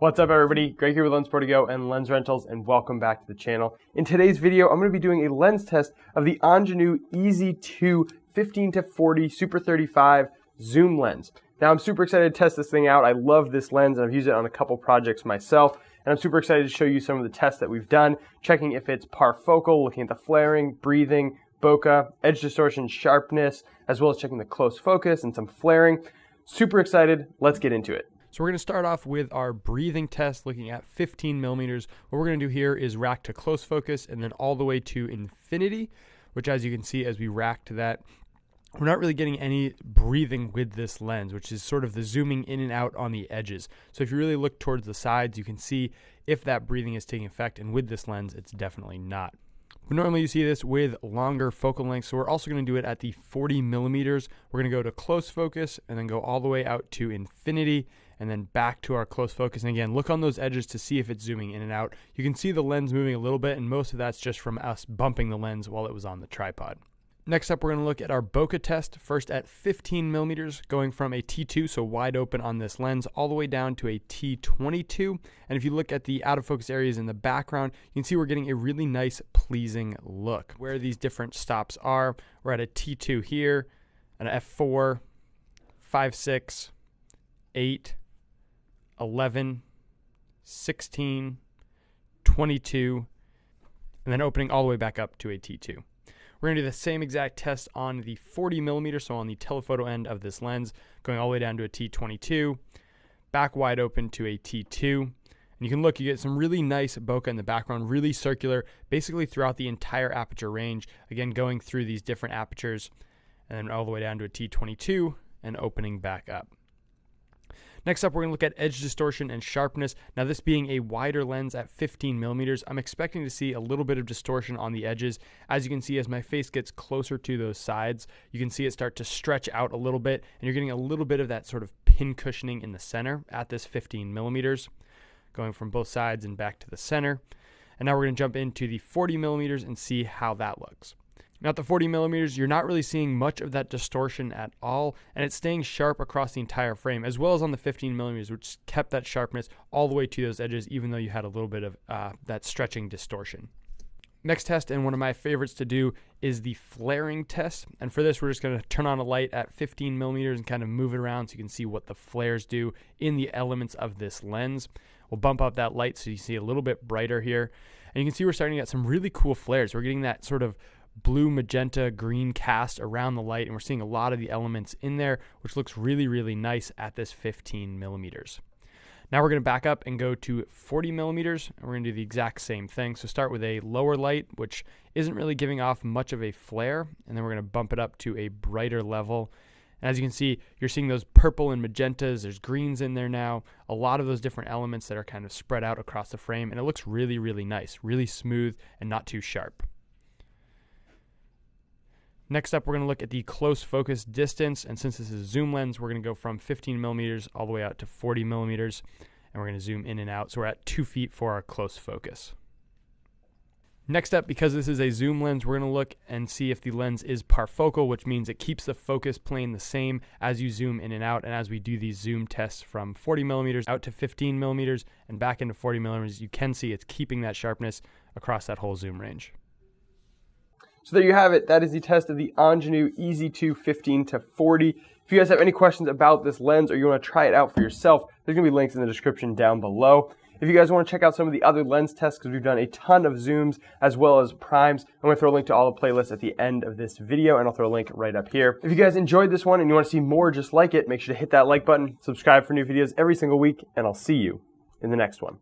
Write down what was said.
What's up everybody, Greg here with LENSPROTOGO and Lens Rentals, and welcome back to the channel. In today's video, I'm going to be doing a lens test of the Angenieux EZ2 15-40 Super 35 zoom lens. Now I'm super excited to test this thing out. I love this lens and I've used it on a couple projects myself. And I'm super excited to show you some of the tests that we've done, checking if it's parfocal, looking at the flaring, breathing, bokeh, edge distortion, sharpness, as well as checking the close focus and some flaring. Super excited, let's get into it. So we're going to start off with our breathing test looking at 15 millimeters. What we're going to do here is rack to close focus and then all the way to infinity, which as you can see as we rack to that, we're not really getting any breathing with this lens, which is sort of the zooming in and out on the edges. So if you really look towards the sides, you can see if that breathing is taking effect, and with this lens, it's definitely not. But normally you see this with longer focal lengths, so we're also going to do it at the 40 millimeters. We're going to go to close focus and then go all the way out to infinity and then back to our close focus. And again, look on those edges to see if it's zooming in and out. You can see the lens moving a little bit, and most of that's just from us bumping the lens while it was on the tripod. Next up, we're going to look at our bokeh test, first at 15 millimeters, going from a T2, so wide open on this lens, all the way down to a T22. And if you look at the out of focus areas in the background, you can see we're getting a really nice, pleasing look. Where these different stops are, we're at a T2 here, an f4, 5, 6, 8, 11, 16, 22, and then opening all the way back up to a T2. We're going to do the same exact test on the 40 millimeter, so on the telephoto end of this lens, going all the way down to a T22, back wide open to a T2. And you can look, you get some really nice bokeh in the background, really circular, basically throughout the entire aperture range. Again, going through these different apertures, and then all the way down to a T22 and opening back up. Next up, we're going to look at edge distortion and sharpness. Now, this being a wider lens at 15 millimeters, I'm expecting to see a little bit of distortion on the edges. As you can see, as my face gets closer to those sides, you can see it start to stretch out a little bit, and you're getting a little bit of that sort of pin cushioning in the center at this 15 millimeters, going from both sides and back to the center. And now we're going to jump into the 40 millimeters and see how that looks. Now at the 40 millimeters, you're not really seeing much of that distortion at all, and it's staying sharp across the entire frame, as well as on the 15 millimeters, which kept that sharpness all the way to those edges, even though you had a little bit of that stretching distortion. Next test, and one of my favorites to do, is the flaring test. And for this, we're just going to turn on a light at 15 millimeters and kind of move it around so you can see what the flares do in the elements of this lens. We'll bump up that light so you see a little bit brighter here. And you can see we're starting to get some really cool flares. We're getting that sort of blue, magenta, green cast around the light, and we're seeing a lot of the elements in there, which looks really, really nice at this 15 millimeters. Now we're going to back up and go to 40 millimeters, and we're going to do the exact same thing. So start with a lower light, which isn't really giving off much of a flare, and then we're going to bump it up to a brighter level. And as you can see, you're seeing those purple and magentas, there's greens in there now, a lot of those different elements that are kind of spread out across the frame, and it looks really, really nice, really smooth, and not too sharp. Next up, we're going to look at the close focus distance, and since this is a zoom lens, we're going to go from 15 millimeters all the way out to 40 millimeters, and we're going to zoom in and out, so we're at 2 feet for our close focus. Next up, because this is a zoom lens, we're going to look and see if the lens is parfocal, which means it keeps the focus plane the same as you zoom in and out, and as we do these zoom tests from 40 millimeters out to 15 millimeters and back into 40 millimeters, you can see it's keeping that sharpness across that whole zoom range. So there you have it. That is the test of the Angenieux EZ2 15-40. If you guys have any questions about this lens or you want to try it out for yourself, there's going to be links in the description down below. If you guys want to check out some of the other lens tests, because we've done a ton of zooms as well as primes, I'm going to throw a link to all the playlists at the end of this video, and I'll throw a link right up here. If you guys enjoyed this one and you want to see more just like it, make sure to hit that like button, subscribe for new videos every single week, and I'll see you in the next one.